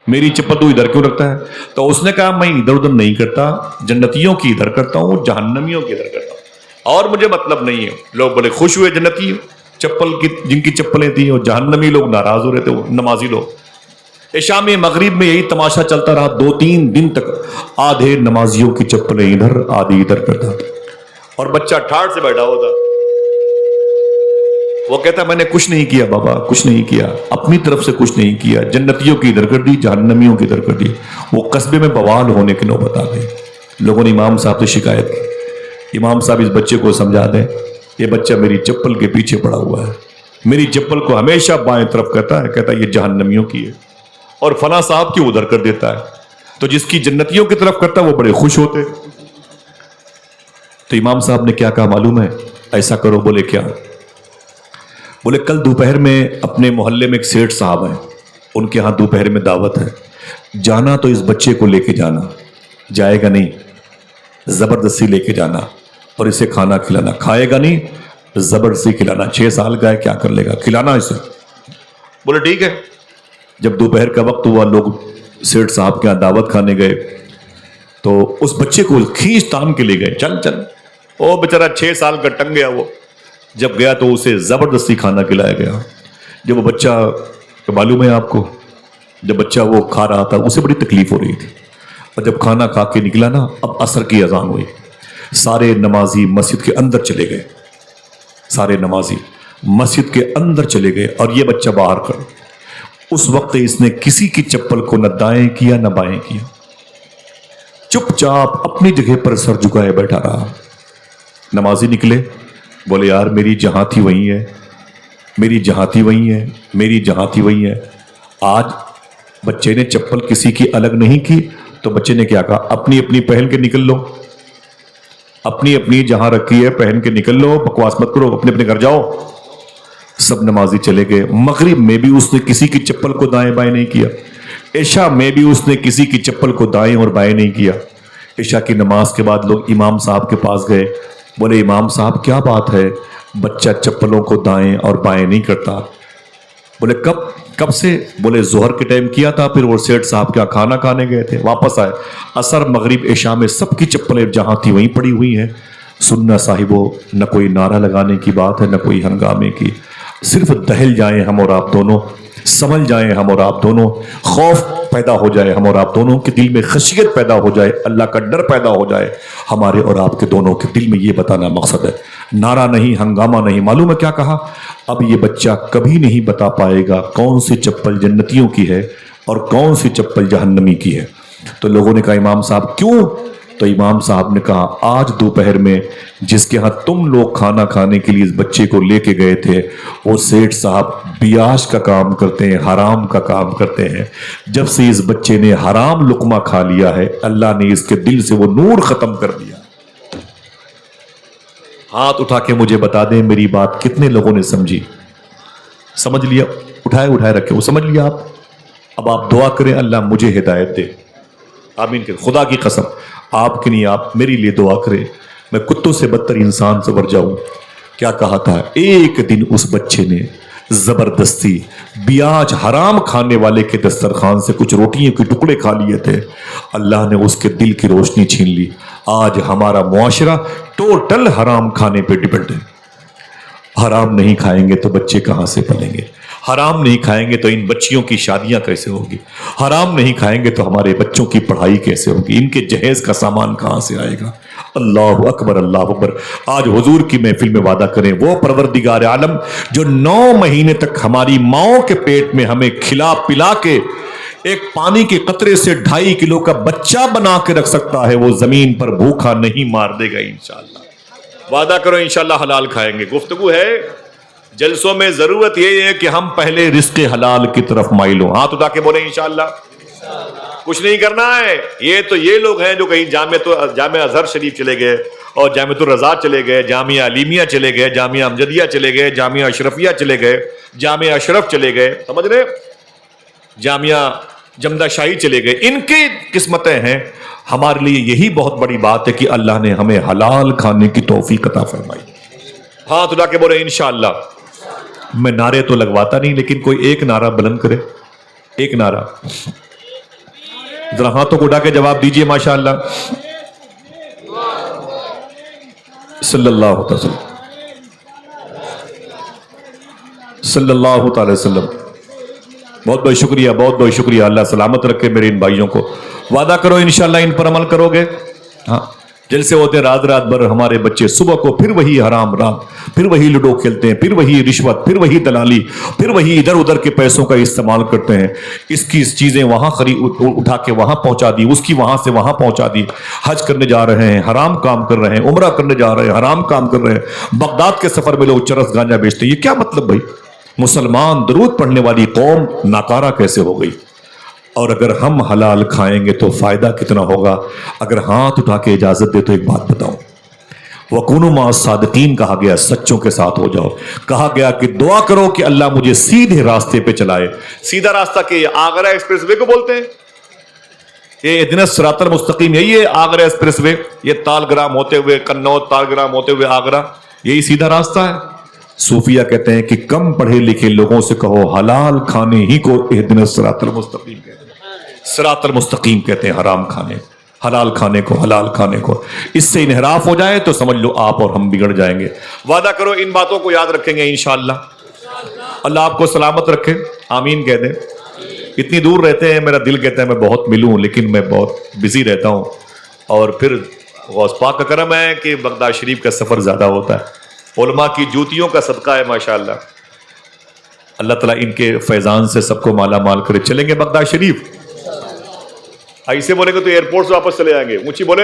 میری چپل تو ادھر کیوں رکھتا ہے؟ تو اس نے کہا میں ادھر ادھر نہیں کرتا، جنتیوں کی ادھر کرتا ہوں، جہنمیوں کی ادھر کرتا ہوں، اور مجھے مطلب نہیں ہے۔ لوگ بڑے خوش ہوئے، جنتی چپل کی جن کی چپلیں تھیں، اور جہنمی لوگ ناراض ہو رہے تھے، وہ نمازی لوگ۔ عشاء میں مغرب میں یہی تماشا چلتا رہا 2-3 دن تک، آدھے نمازیوں کی چپلیں ادھر آدھی ادھر کرتا، اور بچہ ٹھاڑ سے بیٹھا ہوتا۔ وہ کہتا میں نے کچھ نہیں کیا بابا، کچھ نہیں کیا، اپنی طرف سے کچھ نہیں کیا، جنتیوں کی ادھر کر دی، جہنمیوں کی ادھر کر دی۔ وہ قصبے میں بوال ہونے کی نوبت آ گئی۔ لوگوں نے امام صاحب سے شکایت کی، امام صاحب اس بچے کو سمجھا دیں، یہ بچہ میری چپل کے پیچھے پڑا ہوا ہے، میری چپل کو ہمیشہ بائیں طرف کہتا ہے یہ جہنمیوں کی ہے، اور فلاں صاحب کی ادھر کر دیتا ہے، تو جس کی جنتیوں کی طرف کرتا ہے وہ بڑے خوش ہوتے۔ تو امام صاحب نے کیا کہا معلوم ہے؟ ایسا کرو۔ بولے کیا؟ بولے کل دوپہر میں اپنے محلے میں ایک سیٹھ صاحب ہیں، ان کے ہاں دوپہر میں دعوت ہے، جانا تو اس بچے کو لے کے جانا، جائے گا نہیں، زبردستی لے کے جانا، اور اسے کھانا کھلانا، کھائے گا نہیں، زبردستی کھلانا، 6 سال کا ہے، کیا کر لے گا، کھلانا اسے۔ بولے ٹھیک ہے۔ جب دوپہر کا وقت ہوا، لوگ سیٹھ صاحب کے ہاں دعوت کھانے گئے، تو اس بچے کو کھینچ تان کے لے گئے، چل چل۔ وہ بیچارہ 6 سال کا ٹنگ گیا، وہ جب گیا تو اسے زبردستی کھانا کھلایا گیا۔ جب وہ بچہ، معلوم ہے آپ کو، جب بچہ وہ کھا رہا تھا اسے بڑی تکلیف ہو رہی تھی، اور جب کھانا کھا کے نکلا نا، اب عصر کی اذان ہوئی، سارے نمازی مسجد کے اندر چلے گئے، سارے نمازی مسجد کے اندر چلے گئے، اور یہ بچہ باہر کر۔ اس وقت اس نے کسی کی چپل کو نہ دائیں کیا نہ بائیں کیا، چپ چاپ اپنی جگہ پر سر جھکائے بیٹھا رہا۔ نمازی نکلے، بولے یار میری جہاں تھی وہیں ہے، میری جہاں تھی وہیں ہے، میری جہاں تھی وہیں ہے۔ آج بچے نے چپل کسی کی الگ نہیں کی، تو بچے نے کیا کہا، اپنی اپنی پہن کے نکل لو، اپنی اپنی جہاں رکھی ہے پہن کے نکل لو، بکواس مت کرو، اپنے اپنے گھر جاؤ۔ سب نمازی چلے گئے۔ مغرب میں بھی اس نے کسی کی چپل کو دائیں بائیں نہیں کیا، عشاء میں بھی اس نے کسی کی چپل کو دائیں اور بائیں نہیں کیا۔ عشاء کی نماز کے بعد لوگ امام صاحب کے پاس گئے، بولے امام صاحب کیا بات ہے، بچہ چپلوں کو دائیں اور بائیں نہیں کرتا؟ بولے کب سے؟ بولے ظہر کے ٹائم کیا تھا، پھر وہ سیٹھ صاحب کیا کھانا کھانے گئے تھے، واپس آئے، عصر مغرب عشاء میں سب کی چپلیں جہاں تھی وہیں پڑی ہوئی ہیں۔ سننا صاحبو، نہ کوئی نعرہ لگانے کی بات ہے، نہ کوئی ہنگامے کی، صرف دہل جائیں ہم اور آپ دونوں، سمجھ جائیں ہم اور آپ دونوں، خوف پیدا ہو جائے ہم اور آپ دونوں کے دل میں، خشیت پیدا ہو جائے، اللہ کا ڈر پیدا ہو جائے ہمارے اور آپ کے دونوں کے دل میں۔ یہ بتانا مقصد ہے، نعرہ نہیں، ہنگامہ نہیں۔ معلوم ہے کیا کہا؟ اب یہ بچہ کبھی نہیں بتا پائے گا کون سی چپل جنتیوں کی ہے اور کون سی چپل جہنمی کی ہے۔ تو لوگوں نے کہا امام صاحب کیوں؟ تو امام صاحب نے کہا آج دوپہر میں جس کے ہاں تم لوگ کھانا کھانے کے لیے اس بچے کو لے کے گئے تھے، وہ سیٹھ صاحب بیاش کا کام کرتے ہیں، حرام کا کام کرتے ہیں۔ جب سے اس بچے نے حرام لقمہ کھا لیا ہے، اللہ نے اس کے دل سے وہ نور ختم کر دیا۔ ہاتھ اٹھا کے مجھے بتا دیں میری بات کتنے لوگوں نے سمجھی؟ سمجھ لیا؟ اٹھائے رکھے، وہ سمجھ لیا آپ؟ اب آپ دعا کریں اللہ مجھے ہدایت دے، آمین کریں۔ خدا کی قسم آپ کے نہیں، آپ میری لیے دعا کریں، میں کتوں سے بدتر انسان سے بر جاؤں۔ کیا کہا تھا؟ ایک دن اس بچے نے زبردستی بیاج حرام کھانے والے کے دسترخوان سے کچھ روٹیوں کے ٹکڑے کھا لیے تھے، اللہ نے اس کے دل کی روشنی چھین لی۔ آج ہمارا معاشرہ ٹوٹل حرام کھانے پہ ڈپینڈ ہے۔ حرام نہیں کھائیں گے تو بچے کہاں سے پلیں گے؟ حرام نہیں کھائیں گے تو ان بچیوں کی شادیاں کیسے ہوگی؟ حرام نہیں کھائیں گے تو ہمارے بچوں کی پڑھائی کیسے ہوگی؟ ان کے جہیز کا سامان کہاں سے آئے گا؟ اللہ اکبر، اللہ اکبر۔ آج حضور کی محفل میں وعدہ کریں، وہ پروردگار عالم جو 9 مہینے تک ہماری ماؤں کے پیٹ میں ہمیں کھلا پلا کے ایک پانی کے قطرے سے 2.5 کلو کا بچہ بنا کے رکھ سکتا ہے، وہ زمین پر بھوکا نہیں مار دے گا انشاءاللہ۔ وعدہ کرو انشاءاللہ حلال کھائیں گے۔ گفتگو ہے جلسوں میں، ضرورت یہ ہے کہ ہم پہلے رزق حلال کی طرف مائل ہوں۔ ہاتھ اٹھا کے بولیں انشاءاللہ۔ کچھ نہیں کرنا ہے۔ یہ لوگ ہیں جو کہیں جامعہ ازہر شریف چلے گئے، اور جامعۃ الرضا چلے گئے، جامعہ علیمیہ چلے گئے، جامعہ امجدیہ چلے گئے، جامعہ اشرفیہ چلے گئے، جامعہ اشرف چلے گئے، سمجھ رہے، جامعہ جمدہ شاہی چلے گئے۔ ان کی قسمتیں ہیں۔ ہمارے لیے یہی بہت بڑی بات ہے کہ اللہ نے ہمیں حلال کھانے کی توفیق عطا فرمائی۔ ہاتھ اٹھا کے بولے انشاءاللہ۔ میں نعرے تو لگواتا نہیں، لیکن کوئی ایک نعرہ بلند کرے، ایک نعرہ۔ ذرا ہاتھوں کو اٹھا کے جواب دیجئے ماشاءاللہ. صلی اللہ تعالی وسلم صلی اللہ تعالی وسلم. بہت بہت شکریہ، بہت بہت شکریہ. اللہ سلامت رکھے میرے ان بھائیوں کو. وعدہ کرو انشاءاللہ ان پر عمل کرو گے. ہاں جلسے ہوتے رات رات بھر، ہمارے بچے صبح کو پھر وہی حرام رات، پھر وہی لوڈو کھیلتے ہیں، پھر وہی رشوت، پھر وہی دلالی، پھر وہی ادھر ادھر کے پیسوں کا استعمال کرتے ہیں. اس کی چیزیں وہاں اٹھا کے وہاں پہنچا دی، اس کی وہاں سے وہاں پہنچا دی. حج کرنے جا رہے ہیں حرام کام کر رہے ہیں، عمرہ کرنے جا رہے ہیں حرام کام کر رہے ہیں. بغداد کے سفر میں لوگ چرس گانجا بیچتے ہیں. یہ کیا مطلب بھائی؟ مسلمان درود پڑھنے والی قوم ناکارہ کیسے ہو گئی؟ اور اگر ہم حلال کھائیں گے تو فائدہ کتنا ہوگا؟ اگر ہاتھ اٹھا کے اجازت دے تو ایک بات بتاؤں. وَكُونُوا مَعَ الصَّادِقِينَ کہا گیا، سچوں کے ساتھ ہو جاؤ. کہا گیا کہ دعا کرو کہ اللہ مجھے سیدھے راستے پہ چلائے. سیدھا راستہ کہ آگرہ ایکسپریس وے کو بولتے ہیں. یہ اہدنا الصراط المستقیم، یہی ہے آگرہ ایکسپریس وے. یہ تالگرام ہوتے ہوئے قنوج، تالگرام ہوتے ہوئے آگرہ، یہی سیدھا راستہ ہے. صوفیہ کہتے ہیں کہ کم پڑھے لکھے لوگوں سے کہو حلال کھانے ہی کو اہدنا الصراط المستقیم کہتے ہیں. صراط المستقیم کہتے ہیں حرام کھانے، حلال کھانے کو، حلال کھانے کو. اس سے انحراف ہو جائے تو سمجھ لو آپ اور ہم بگڑ جائیں گے. وعدہ کرو ان باتوں کو یاد رکھیں گے انشاءاللہ. اللہ آپ کو سلامت رکھے. آمین کہہ دیں. اتنی دور رہتے ہیں، میرا دل کہتا ہے میں بہت ملوں، لیکن میں بہت بزی رہتا ہوں. اور پھر غوث پاک کا کرم ہے کہ بغداد شریف کا سفر زیادہ ہوتا ہے. علماء کی جوتیوں کا صدقہ ہے ماشاءاللہ. اللہ تعالیٰ ان کے فیضان سے سب کو مالا مال کرے. چلیں گے بغداد شریف؟ ایسے بولے گے تو ایئرپورٹ سے واپس چلے جائیں گے. اونچی بولے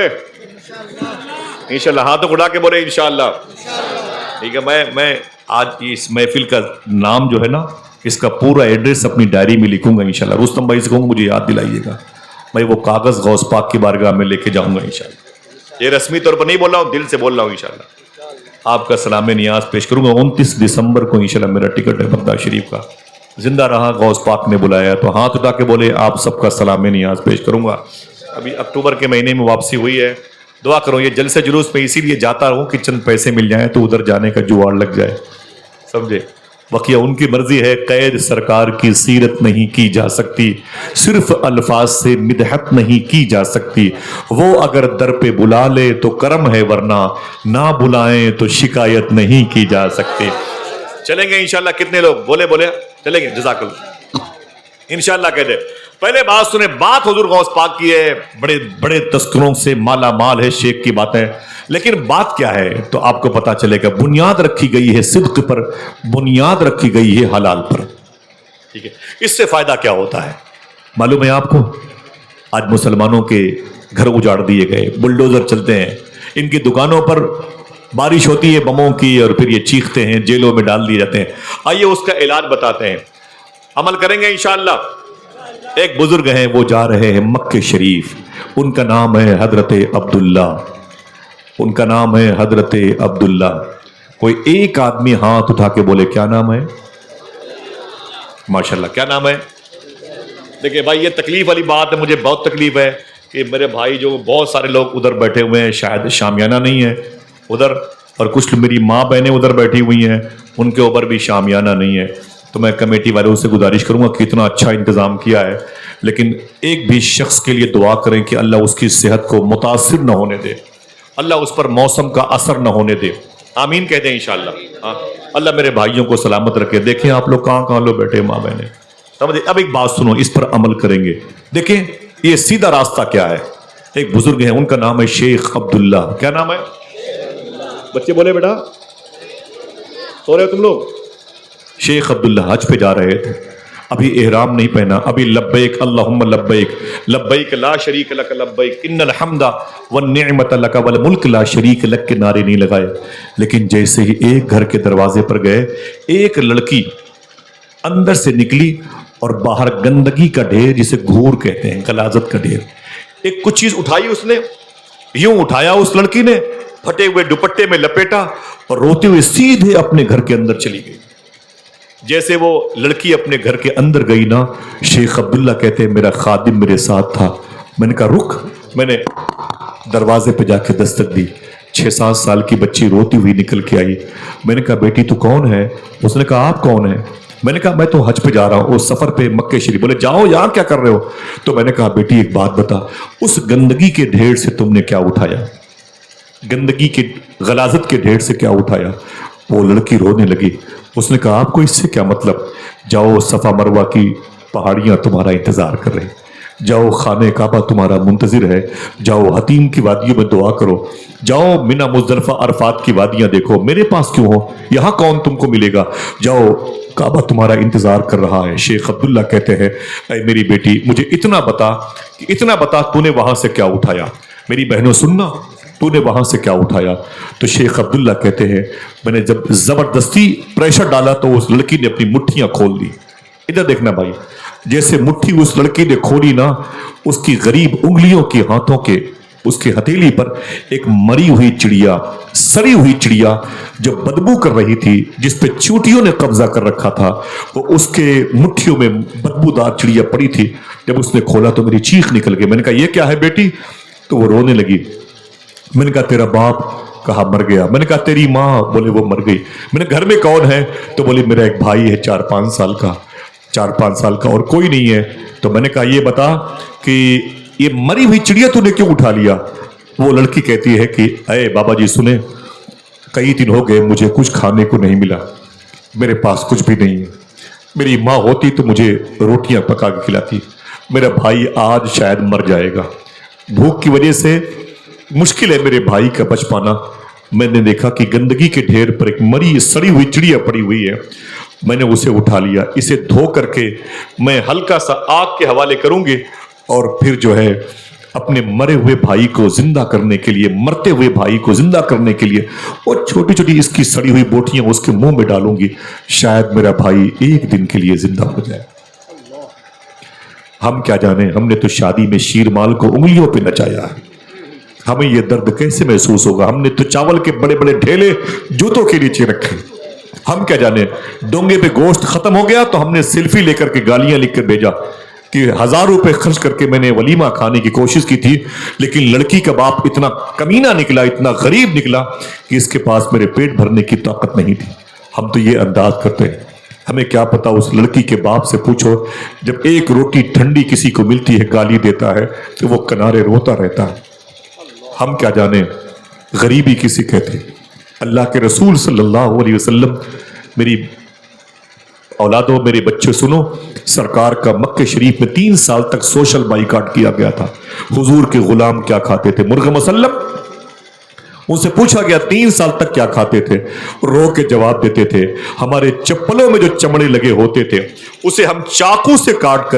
انشاءاللہ. ہاتھوں اٹھا کے بولے انشاءاللہ. ٹھیک ہے. میں آج اس محفل کا نام جو ہے نا، اس کا پورا ایڈریس اپنی ڈائری میں لکھوں گا انشاءاللہ. رستم بھائی سے کہوں گا مجھے یاد دلائیے گا. میں وہ کاغذ غوث پاک کی بارگاہ میں لے کے جاؤں گا انشاءاللہ. یہ رسمی طور پر نہیں بول رہا ہوں، دل سے بول رہا ہوں انشاءاللہ. آپ کا سلام نیاز پیش کروں گا. 29 دسمبر کو انشاءاللہ میرا ٹکٹ ہے بغداد شریف کا. زندہ رہا غوث پاک نے بلایا تو ہاتھ اٹھا کے بولے آپ سب کا سلام نیاز پیش کروں گا. ابھی اکتوبر کے مہینے میں واپسی ہوئی ہے. دعا کرو. یہ جلسے جلوس میں اسی لیے جاتا ہوں کہ چند پیسے مل جائیں تو ادھر جانے کا جواڑ لگ جائے. سمجھے؟ بقیہ ان کی مرضی ہے. قید سرکار کی سیرت نہیں کی جا سکتی، صرف الفاظ سے مدحت نہیں کی جا سکتی. وہ اگر در پہ بلا لے تو کرم ہے، ورنہ نہ بلائیں تو شکایت نہیں کی جا سکتی. چلیں گے انشاءاللہ. کتنے لوگ بولے چلیں گے؟ جزاک اللہ. انشاءاللہ کہہ دے. پہلے بات سنیں. بات حضور غوث پاک کی ہے، بڑے بڑے تذکروں سے مالا مال ہے شیخ کی باتیں. لیکن بات کیا ہے تو آپ کو پتا چلے گا. بنیاد رکھی گئی ہے صدق پر، بنیاد رکھی گئی ہے حلال پر. ٹھیک ہے. اس سے فائدہ کیا ہوتا ہے معلوم ہے آپ کو؟ آج مسلمانوں کے گھر اجاڑ دیے گئے، بلڈوزر چلتے ہیں. ان کی دکانوں پر بارش ہوتی ہے بموں کی اور پھر یہ چیختے ہیں، جیلوں میں ڈال دیے جاتے ہیں. آئیے اس کا علاج بتاتے ہیں. عمل کریں گے انشاءاللہ. ایک بزرگ ہیں، وہ جا رہے ہیں مکہ شریف. ان کا نام ہے حضرت عبداللہ. ان کا نام ہے حضرت عبداللہ. کوئی ایک آدمی ہاتھ اٹھا کے بولے کیا نام ہے؟ ماشاءاللہ. کیا نام ہے؟ دیکھیں بھائی یہ تکلیف والی بات ہے. مجھے بہت تکلیف ہے کہ میرے بھائی جو بہت سارے لوگ ادھر بیٹھے ہوئے ہیں، شاید شامیانہ نہیں ہے ادھر، اور کچھ میری ماں بہنیں ادھر بیٹھی ہوئی ہیں، ان کے اوپر بھی شامیانہ نہیں ہے. تو میں کمیٹی والوں سے گزارش کروں گا کہ اتنا اچھا انتظام کیا ہے، لیکن ایک بھی شخص کے لیے دعا کریں کہ اللہ اس کی صحت کو متاثر نہ ہونے دے، اللہ اس پر موسم کا اثر نہ ہونے دے. آمین کہہ دیں انشاءاللہ. ہاں اللہ میرے بھائیوں کو سلامت رکھے. دیکھیں آپ لوگ کہاں لوگ بیٹھے ماں بہنیں. سمجھے؟ اب ایک بات سنو، اس پر عمل کریں گے. دیکھیں یہ سیدھا راستہ کیا ہے. ایک بزرگ ہیں، ان کا نام ہے شیخ عبداللہ. کیا نام ہے؟ بچے بولے بیٹا، سو رہے ہو تم لوگ؟ شیخ عبداللہ حج پہ جا رہے تھے. ابھی احرام نہیں پہنا، ابھی لبیک اللہم لبیک لبیک لا شریک لک لبیک ان الحمد والنعمت لک والملک لا شریک لک کے نعرے نہیں لگائے. لیکن جیسے ہی ایک گھر کے دروازے پر گئے، ایک لڑکی اندر سے نکلی اور باہر گندگی کا ڈھیر، جسے گھور کہتے ہیں، غلاظت کا ڈھیر. ایک کچھ چیز اٹھائی اس نے، یوں اٹھایا اس لڑکی نے، پھٹے ہوئے دوپٹے میں لپیٹا اور روتے ہوئے سیدھے اپنے گھر کے اندر چلی گئی. جیسے وہ لڑکی اپنے گھر کے اندر گئی نا، شیخ عبداللہ کہتے ہیں میرا خادم میرے ساتھ تھا. میں نے کہا رک. میں نے دروازے پہ جا کے دستک دی. 6-7 سال کی بچی روتی ہوئی نکل کے آئی. میں نے کہا بیٹی تو کون ہے؟ اس نے کہا آپ کون ہیں؟ میں نے کہا میں تو حج پہ جا رہا ہوں، اس سفر پہ مکہ شریف۔ بولے جاؤ، یہاں کیا کر رہے ہو؟ تو میں نے کہا بیٹی ایک بات بتا، اس گندگی کے ڈھیر سے تم نے کیا اٹھایا؟ گندگی کے غلاظت کے ڈھیر سے کیا اٹھایا؟ وہ لڑکی رونے لگی۔ اس نے کہا آپ کو اس سے کیا مطلب؟ جاؤ، صفا مروہ کی پہاڑیاں تمہارا انتظار کر رہے، جاؤ خانہ کعبہ تمہارا منتظر ہے، جاؤ حتیم کی وادیوں میں دعا کرو، جاؤ منی مزدلفہ عرفات کی وادیاں دیکھو، میرے پاس کیوں ہو؟ یہاں کون تم کو ملے گا؟ جاؤ، کعبہ تمہارا انتظار کر رہا ہے۔ شیخ عبداللہ کہتے ہیں اے میری بیٹی مجھے اتنا بتا تو نے وہاں سے کیا اٹھایا؟ میری بہنوں سننا، تو نے وہاں سے کیا اٹھایا؟ تو شیخ عبداللہ کہتے ہیں میں نے جب زبردستی پریشر ڈالا تو اس لڑکی نے اپنی مٹھیاں کھول دی۔ ادھر دیکھنا بھائی، جیسے مٹھی اس لڑکی نے کھولی نا، اس کی غریب انگلیوں کے ہاتھوں کے اس کے ہتھیلی پر ایک مری ہوئی چڑیا، سڑی ہوئی چڑیا جو بدبو کر رہی تھی، جس پہ چونٹیوں نے قبضہ کر رکھا تھا، وہ اس کے مٹھیوں میں بدبودار چڑیا پڑی تھی۔ جب اس نے کھولا تو میری چیخ نکل گئی۔ میں نے کہا یہ کیا ہے بیٹی؟ تو وہ رونے لگی۔ میں نے کہا تیرا باپ؟ کہا مر گیا۔ میں نے کہا تیری ماں؟ بولے وہ مر گئی۔ میں نے گھر میں کون ہے؟ تو بولی میرا ایک بھائی ہے 4-5 سال کا، 4-5 سال کا، اور کوئی نہیں ہے۔ تو میں نے کہا یہ بتا کہ یہ مری ہوئی چڑیا تو نے کیوں اٹھا لیا؟ وہ لڑکی کہتی ہے کہ اے بابا جی سنیں، کئی دن ہو گئے مجھے کچھ کھانے کو نہیں ملا، میرے پاس کچھ بھی نہیں ہے، میری ماں ہوتی تو مجھے روٹیاں پکا کے کھلاتی، میرا بھائی آج شاید مر جائے گا، بھوک کی وجہ سے مشکل ہے میرے بھائی کا بچ پانا۔ میں نے دیکھا کہ گندگی کے ڈھیر پر ایک مری سڑی ہوئی چڑیا پڑی ہوئی ہے، میں نے اسے اٹھا لیا، اسے دھو کر کے میں ہلکا سا آگ کے حوالے کروں گے، اور پھر جو ہے اپنے مرے ہوئے بھائی کو زندہ کرنے کے لیے، مرتے ہوئے بھائی کو زندہ کرنے کے لیے وہ چھوٹی چھوٹی اس کی سڑی ہوئی بوٹیاں اس کے منہ میں ڈالوں گی، شاید میرا بھائی ایک دن کے لیے زندہ ہو جائے۔ ہم کیا جانے، ہم نے تو شادی میں شیرمال کو انگلیوں پہ نچایا ہے، ہمیں یہ درد کیسے محسوس ہوگا؟ ہم نے تو چاول کے بڑے بڑے ڈھیلے جوتوں کے نیچے رکھے، ہم کیا جانے۔ ڈونگے پہ گوشت ختم ہو گیا تو ہم نے سیلفی لے کر کے گالیاں لکھ کر بھیجا کہ 1000 روپے خرچ کر کے میں نے ولیمہ کھانے کی کوشش کی تھی، لیکن لڑکی کا باپ اتنا کمینہ نکلا، اتنا غریب نکلا کہ اس کے پاس میرے پیٹ بھرنے کی طاقت نہیں تھی۔ ہم تو یہ انداز کرتے ہیں، ہمیں کیا پتا اس لڑکی کے باپ سے پوچھو، جب ایک روٹی ٹھنڈی کسی کو ملتی ہے گالی دیتا ہے تو وہ کنارے روتا رہتا ہے۔ ہم کیا جانے غریبی کسی کہتے ہیں۔ اللہ کے رسول صلی اللہ علیہ وسلم، میری اولادوں، میرے بچے سنو، سرکار کا مکہ شریف میں 3 سال تک سوشل بائیکاٹ کیا گیا تھا۔ حضور کے غلام کیا کھاتے تھے؟ مرغ مسلم۔ ان سے پوچھا گیا 3 سال تک کیا کھاتے تھے؟ رو کے جواب دیتے تھے ہمارے چپلوں میں جو چمڑے لگے ہوتے تھے اسے ہم چاقو سے کاٹ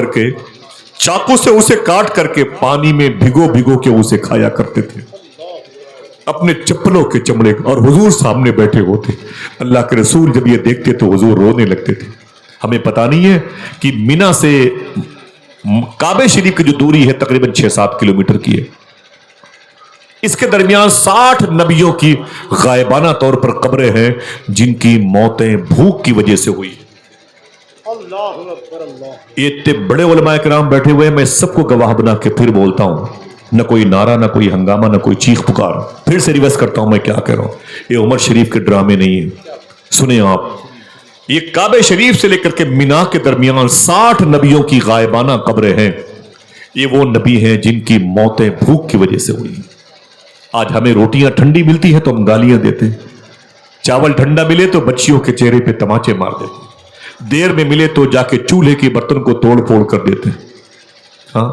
کر کے پانی میں بھگو کے اسے کھایا کرتے تھے، اپنے چپلوں کے چمڑے، اور حضور سامنے بیٹھے ہوتے۔ اللہ کے رسول جب یہ دیکھتے تو حضور رونے لگتے تھے۔ ہمیں پتا نہیں ہے کہ منی سے کعبہ شریف کی جو دوری ہے تقریباً 6-7 کلومیٹر کی ہے، اس کے درمیان 60 نبیوں کی غائبانہ طور پر قبریں ہیں جن کی موتیں بھوک کی وجہ سے ہوئی۔ یہ اتنے بڑے علماء کرام بیٹھے ہوئے ہیں، میں سب کو گواہ بنا کے پھر بولتا ہوں، نہ کوئی نعرہ، نہ کوئی ہنگامہ، نہ کوئی چیخ پکار۔ پھر سے ریورس کرتا ہوں میں کیا کہہ رہا ہوں، یہ عمر شریف کے ڈرامے نہیں ہیں۔ سنیں آپ، یہ کعبہ شریف سے لے کر کے مینا کے درمیان 60 نبیوں کی غائبانہ قبریں ہیں۔ یہ وہ نبی ہیں جن کی موتیں بھوک کی وجہ سے ہوئی۔ آج ہمیں روٹیاں ٹھنڈی ملتی ہیں تو ہم گالیاں دیتے ہیں، چاول ٹھنڈا ملے تو بچیوں کے چہرے پہ تماچے مار دیتے ہیں، دیر میں ملے تو جا کے چولہے کے برتن کو توڑ پھوڑ کر دیتے ہیں۔ ہاں،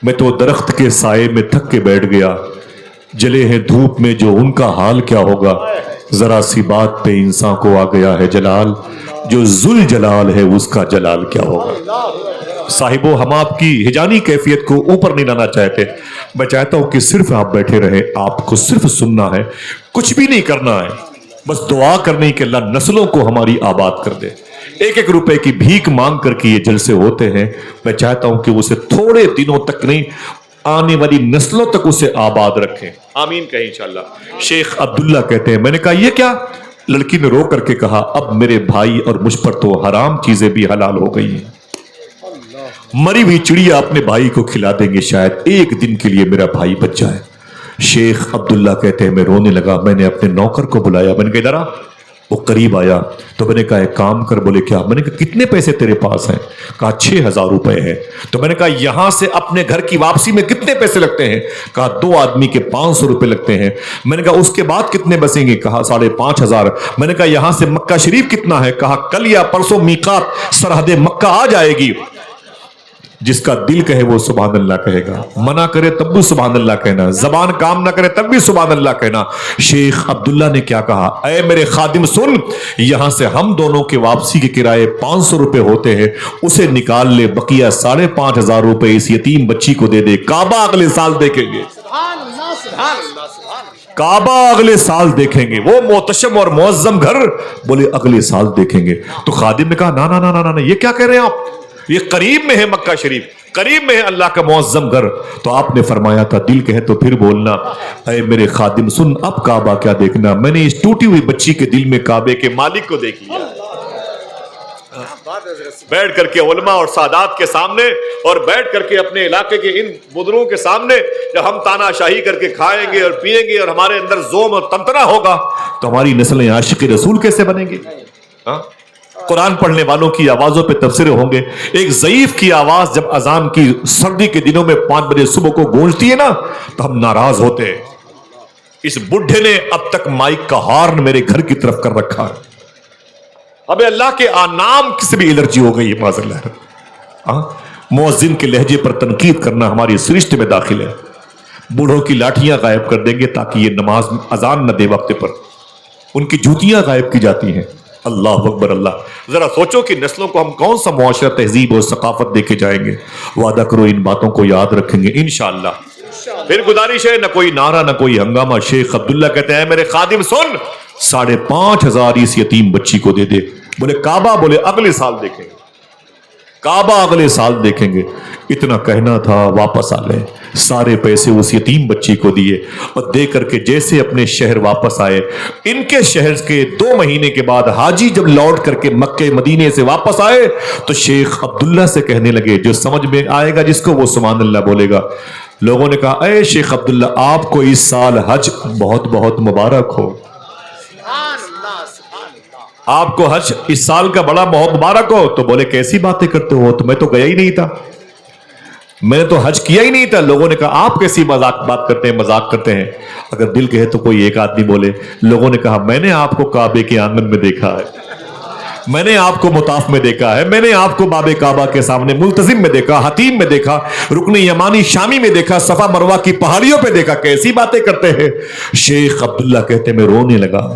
میں تو درخت کے سائے میں تھک کے بیٹھ گیا، جلے ہیں دھوپ میں جو ان کا حال کیا ہوگا، ذرا سی بات پہ انسان کو آ گیا ہے جلال، جو ذل جلال ہے اس کا جلال کیا ہوگا۔ صاحبو، ہم آپ کی ہجانی کیفیت کو اوپر نہیں لانا چاہتے، میں چاہتا ہوں کہ صرف آپ بیٹھے رہے، آپ کو صرف سننا ہے، کچھ بھی نہیں کرنا ہے، بس دعا کرنے کہ اللہ نسلوں کو ہماری آباد کر دے۔ 1-1 روپے کی بھیک مانگ کر کے یہ جلسے ہوتے ہیں، میں چاہتا ہوں کہ اسے تھوڑے دنوں تک نہیں، آنے والی نسلوں تک اسے آباد رکھیں۔ آمین کہیں انشاءاللہ۔ شیخ عبداللہ کہتے ہیں، میں نے کہا یہ کیا؟ لڑکی نے رو کر کے کہا اب میرے بھائی اور مجھ پر تو حرام چیزیں بھی حلال ہو گئی ہیں، مری ہوئی چڑیا اپنے بھائی کو کھلا دیں گے، شاید ایک دن کے لیے میرا بھائی بچ جائے۔ شیخ عبداللہ کہتے ہیں میں رونے لگا، میں نے اپنے نوکر کو بلایا، میں نے کہا ادھر آ، وہ قریب آیا تو میں نے کہا ایک کام کر. بولے کیا؟ میں نے کہا کتنے پیسے تیرے پاس ہیں؟ کہا 6,000 روپے ہے. تو میں نے کہا یہاں سے اپنے گھر کی واپسی میں کتنے پیسے لگتے ہیں؟ کہا 2 آدمی کے 500 روپے لگتے ہیں. میں نے کہا اس کے بعد کتنے بسیں گے؟ کہا 5,500. میں نے کہا یہاں سے مکہ شریف کتنا ہے؟ کہا کل یا پرسوں میقات سرحد مکہ آ جائے گی. جس کا دل کہے وہ سبحان اللہ کہے گا، منع کرے تب بھی سبحان اللہ کہنا، زبان کام نہ کرے تب بھی سبحان اللہ کہنا. شیخ عبداللہ نے کیا کہا؟ اے میرے خادم سن، یہاں سے ہم دونوں کے واپسی کے کرائے 500 روپے ہوتے ہیں، اسے نکال لے، بقیہ 5,500 روپے اس یتیم بچی کو دے دے. کعبہ اگلے سال دیکھیں گے، کعبہ اگلے سال دیکھیں گے، وہ محتشم اور معظم گھر. بولے اگلے سال دیکھیں گے. تو خادم نے کہا نا نا نا نا، یہ کیا کہہ رہے ہیں آپ؟ یہ قریب میں ہے مکہ شریف، قریب میں ہے اللہ کا معظم گھر. تو آپ نے فرمایا تھا دل کہے تو پھر بولنا. اے میرے خادم سن، اب کعبہ کیا دیکھنا، میں نے اس ٹوٹی ہوئی بچی کے دل میں کعبے کے مالک کو دیکھ لیا. بیٹھ کر کے علماء اور سادات کے سامنے اور بیٹھ کر کے اپنے علاقے کے ان بزرگوں کے سامنے جب ہم تانا شاہی کر کے کھائیں گے اور پیئیں گے اور ہمارے اندر زوم اور تنتنا ہوگا تو ہماری نسلیں عاشق رسول کیسے بنیں گے؟ قرآن پڑھنے والوں کی آوازوں پہ تبصرے ہوں گے. ایک ضعیف کی آواز جب اذان کی سردی کے دنوں میں 5 بجے صبح کو گونجتی ہے نا تو ہم ناراض ہوتے ہیں. اس بڈھے نے اب تک مائک کا ہارن میرے گھر کی طرف کر رکھا ہے. ہمیں اللہ کے نام سے بھی الرجی ہو گئی ہے معاذ اللہ. مؤذن کے لہجے پر تنقید کرنا ہماری سرشت میں داخل ہے. بوڑھوں کی لاٹھیاں غائب کر دیں گے تاکہ یہ نماز اذان نہ دے وقت پر. ان کی جوتیاں غائب کی جاتی ہیں. اللہ اکبر اللہ. ذرا سوچو کہ نسلوں کو ہم کون سا معاشرہ، تہذیب اور ثقافت دے کے جائیں گے. وعدہ کرو ان باتوں کو یاد رکھیں گے انشاءاللہ. پھر گزارش ہے، نہ کوئی نعرہ نہ کوئی ہنگامہ. شیخ عبداللہ کہتے ہیں میرے خادم سن، 5,500 اس یتیم بچی کو دے دے. بولے کعبہ؟ بولے اگلے سال دیکھیں گے، کعبہ اگلے سال دیکھیں گے. اتنا کہنا تھا، واپس آ گئے. سارے پیسے اس یتیم بچی کو دیے اور دے کر کے جیسے اپنے شہر واپس آئے. ان کے شہر کے 2 مہینے کے بعد حاجی جب لوٹ کر کے مکہ مدینے سے واپس آئے تو شیخ عبداللہ سے کہنے لگے، جو سمجھ میں آئے گا جس کو وہ سبحان اللہ بولے گا. لوگوں نے کہا اے شیخ عبداللہ آپ کو اس سال حج بہت بہت مبارک ہو. آپ کو حج اس سال کا بڑا بہت مبارک ہو. تو بولے کیسی باتیں کرتے ہو، تو میں تو گیا ہی نہیں تھا، میں نے تو حج کیا ہی نہیں تھا. لوگوں نے کہا آپ کیسی بات کرتے ہیں، مذاق کرتے ہیں. اگر دل کہے تو کوئی ایک آدمی بولے. لوگوں نے کہا میں نے آپ کو کعبے کے آنگن میں دیکھا ہے، میں نے آپ کو مطاف میں دیکھا ہے، میں نے آپ کو باب کعبہ کے سامنے ملتزم میں دیکھا، حتیم میں دیکھا، رکن یمانی شامی میں دیکھا، صفا مروہ کی پہاڑیوں پہ دیکھا. کیسی باتیں کرتے ہیں. شیخ عبداللہ کہتے میں رونے لگا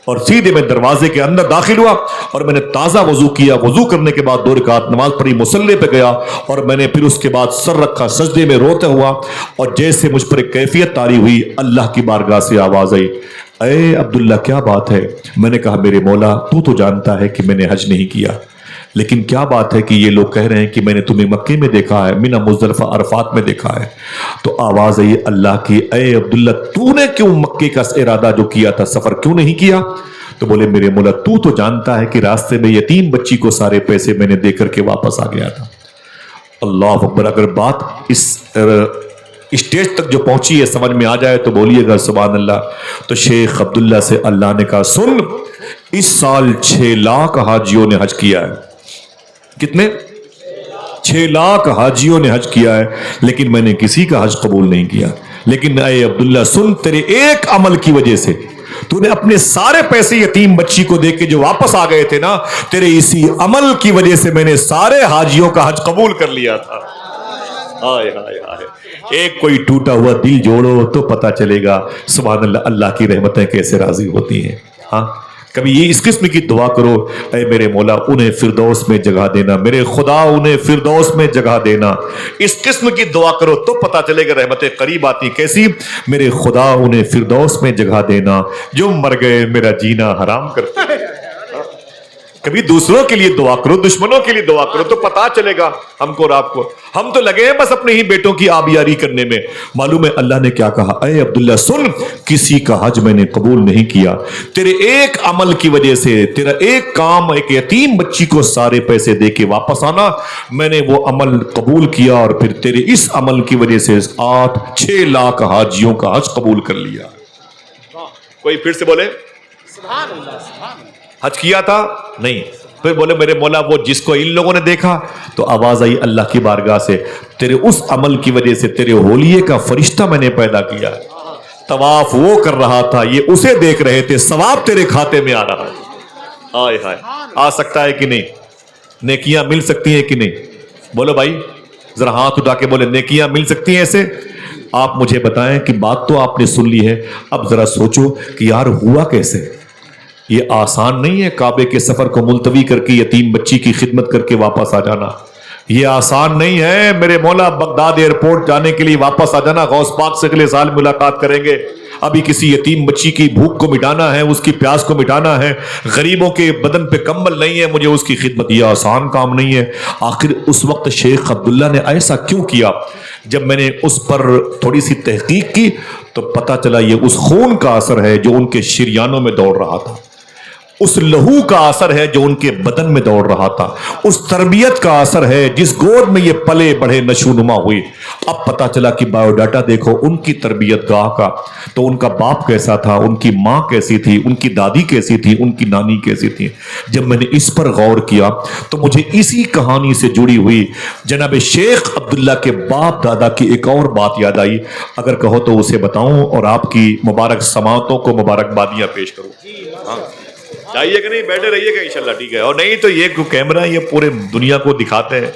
اور سیدھے میں دروازے کے اندر داخل ہوا اور میں نے تازہ وضو کیا. وضو کرنے کے بعد 2 رکعت نماز پڑھی، مصلی پہ گیا اور میں نے پھر اس کے بعد سر رکھا، سجدے میں روتا ہوا. اور جیسے مجھ پر ایک کیفیت طاری ہوئی، اللہ کی بارگاہ سے آواز آئی، اے عبداللہ کیا بات ہے؟ میں نے کہا میرے مولا تو جانتا ہے کہ میں نے حج نہیں کیا، لیکن کیا بات ہے کہ یہ لوگ کہہ رہے ہیں کہ میں نے تمہیں مکے میں دیکھا ہے، منہ مزدلفہ عرفات میں دیکھا ہے. تو آواز آئی اللہ کی، اے عبداللہ تو نے کیوں مکے کا ارادہ جو کیا تھا سفر کیوں نہیں کیا؟ تو بولے میرے مولا تو جانتا ہے کہ راستے میں یتیم بچی کو سارے پیسے میں نے دے کر کے واپس آ گیا تھا. اللہ اکبر. اگر بات اس اسٹیج تک جو پہنچی ہے سمجھ میں آ جائے تو بولیے گا سبحان اللہ. تو شیخ عبداللہ سے اللہ نے کہا سن، اس سال 6 لاکھ حاجیوں نے حج کیا ہے. کتنے؟ 6 لاکھ حاجیوں نے حج کیا ہے، لیکن میں نے کسی کا حج قبول نہیں کیا. لیکن اے عبداللہ سن، تیرے ایک عمل کی وجہ سے تو نے اپنے سارے پیسے یتیم بچی کو دے کے جو واپس آ گئے تھے نا، تیرے اسی عمل کی وجہ سے میں نے سارے حاجیوں کا حج قبول کر لیا تھا. ہائے ہائے ہائے. ایک کوئی ٹوٹا ہوا دل جوڑو تو پتا چلے گا سبحان اللہ اللہ کی رحمتیں کیسے راضی ہوتی ہیں. ہاں کبھی یہ اس قسم کی دعا کرو، اے میرے مولا انہیں فردوس میں جگہ دینا، میرے خدا انہیں فردوس میں جگہ دینا. اس قسم کی دعا کرو تو پتا چلے گا رحمتیں قریب آتی. کیسی؟ میرے خدا انہیں فردوس میں جگہ دینا جو مر گئے میرا جینا حرام کرتے. کبھی دوسروں کے لیے دعا کرو، دشمنوں کے لیے دعا کرو تو پتا چلے گا ہم کو اور آپ کو. ہم تو لگے ہیں بس اپنے ہی بیٹوں کی آبیاری کرنے میں. معلوم ہے اللہ نے کیا کہا؟ اے عبداللہ سن، کسی کا حج میں نے قبول نہیں کیا. تیرے ایک عمل کی وجہ سے، تیرا ایک کام، ایک یتیم بچی کو سارے پیسے دے کے واپس آنا، میں نے وہ عمل قبول کیا اور پھر تیرے اس عمل کی وجہ سے 6 لاکھ حاجیوں کا حج قبول کر لیا. کوئی پھر سے بولے حج کیا تھا نہیں. پھر بولے میرے مولا وہ جس کو ان لوگوں نے دیکھا تو آواز آئی اللہ کی بارگاہ سے تیرے اس عمل کی وجہ سے تیرے ہولیے کا فرشتہ میں نے پیدا کیا. طواف وہ کر رہا تھا یہ اسے دیکھ رہے تھے, ثواب تیرے کھاتے میں آ رہا ہے. آئے ہائے, آ سکتا ہے کہ نہیں؟ نیکیاں مل سکتی ہیں کہ نہیں؟ بولو بھائی ذرا ہاتھ اٹھا کے بولے نیکیاں مل سکتی ہیں ایسے؟ آپ مجھے بتائیں کہ بات تو آپ نے سن لی ہے, اب ذرا سوچو کہ یار ہوا کیسے؟ یہ آسان نہیں ہے کعبے کے سفر کو ملتوی کر کے یتیم بچی کی خدمت کر کے واپس آ جانا. یہ آسان نہیں ہے میرے مولا بغداد ایئرپورٹ جانے کے لیے واپس آ جانا. غوث پاک سے اگلے سال ملاقات کریں گے. ابھی کسی یتیم بچی کی بھوک کو مٹانا ہے, اس کی پیاس کو مٹانا ہے, غریبوں کے بدن پہ کمبل نہیں ہے, مجھے اس کی خدمت, یہ آسان کام نہیں ہے. آخر اس وقت شیخ عبداللہ نے ایسا کیوں کیا؟ جب میں نے اس پر تھوڑی سی تحقیق کی تو پتا چلا یہ اس خون کا اثر ہے جو ان کے شریانوں میں دوڑ رہا تھا, اس لہو کا اثر ہے جو ان کے بدن میں دوڑ رہا تھا, اس تربیت کا اثر ہے جس گود میں یہ پلے بڑھے نشو نما ہوئے. اب پتا چلا کہ بایو ڈاٹا دیکھو ان کی تربیت گاہ کا, تو ان کا باپ کیسا تھا, ان کی ماں کیسی تھی, ان کی دادی کیسی تھی, ان کی نانی کیسی تھی. جب میں نے اس پر غور کیا تو مجھے اسی کہانی سے جڑی ہوئی جناب شیخ عبداللہ کے باپ دادا کی ایک اور بات یاد آئی. اگر کہو تو اسے بتاؤں اور آپ کی مبارک سماعتوں کو مبارکبادیاں پیش کروں. چاہیے کہ نہیں؟ بیٹھے رہیے گا انشاءاللہ, ٹھیک ہے. اور نہیں تو یہ کیمرہ یہ پورے دنیا کو دکھاتے ہیں,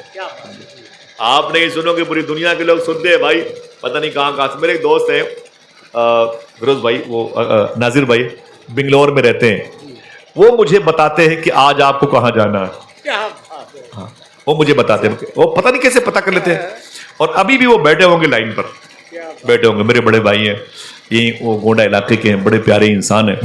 آپ نہیں سنو گے پوری دنیا کے لوگ سنتے ہیں بھائی, پتہ نہیں کہاں کہاں سے. میرے ایک دوست ہیں فیروز بھائی, وہ ناظر بھائی بنگلور میں رہتے ہیں, وہ مجھے بتاتے ہیں کہ آج آپ کو کہاں جانا ہے. ہاں وہ مجھے بتاتے ہیں, وہ پتہ نہیں کیسے پتہ کر لیتے ہیں. اور ابھی بھی وہ بیٹھے ہوں گے لائن پر, بیٹھے ہوں گے. میرے بڑے بھائی ہیں, یہ وہ گونڈا علاقے کے ہیں, بڑے پیارے انسان ہیں.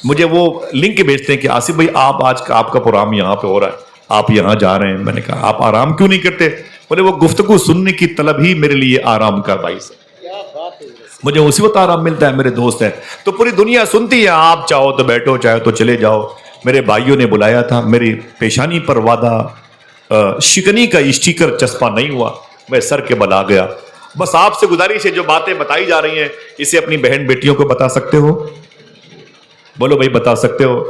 مجھے وہ لنک بھیجتے ہیں کہ آصف بھائی آپ آج کا آپ کا پروگرام یہاں پہ ہو رہا ہے, آپ یہاں جا رہے ہیں. میں نے کہا آپ آرام کیوں نہیں کرتے؟ بولے وہ گفتگو سننے کی طلب ہی میرے لیے آرام کا باعث ہے, مجھے اسی وقت آرام ملتا ہے. میرے دوست ہیں تو پوری دنیا سنتی ہے, آپ چاہو تو بیٹھو, چاہو تو چلے جاؤ. میرے بھائیوں نے بلایا تھا, میری پیشانی پر وعدہ شکنی کا اسٹیکر چسپاں نہیں ہوا, میں سر کے بل آ گیا. بس آپ سے گزارش ہے جو باتیں بتائی جا رہی ہیں اسے اپنی بہن بیٹیوں کو بتا سکتے ہو؟ بولو بھائی بتا سکتے ہو؟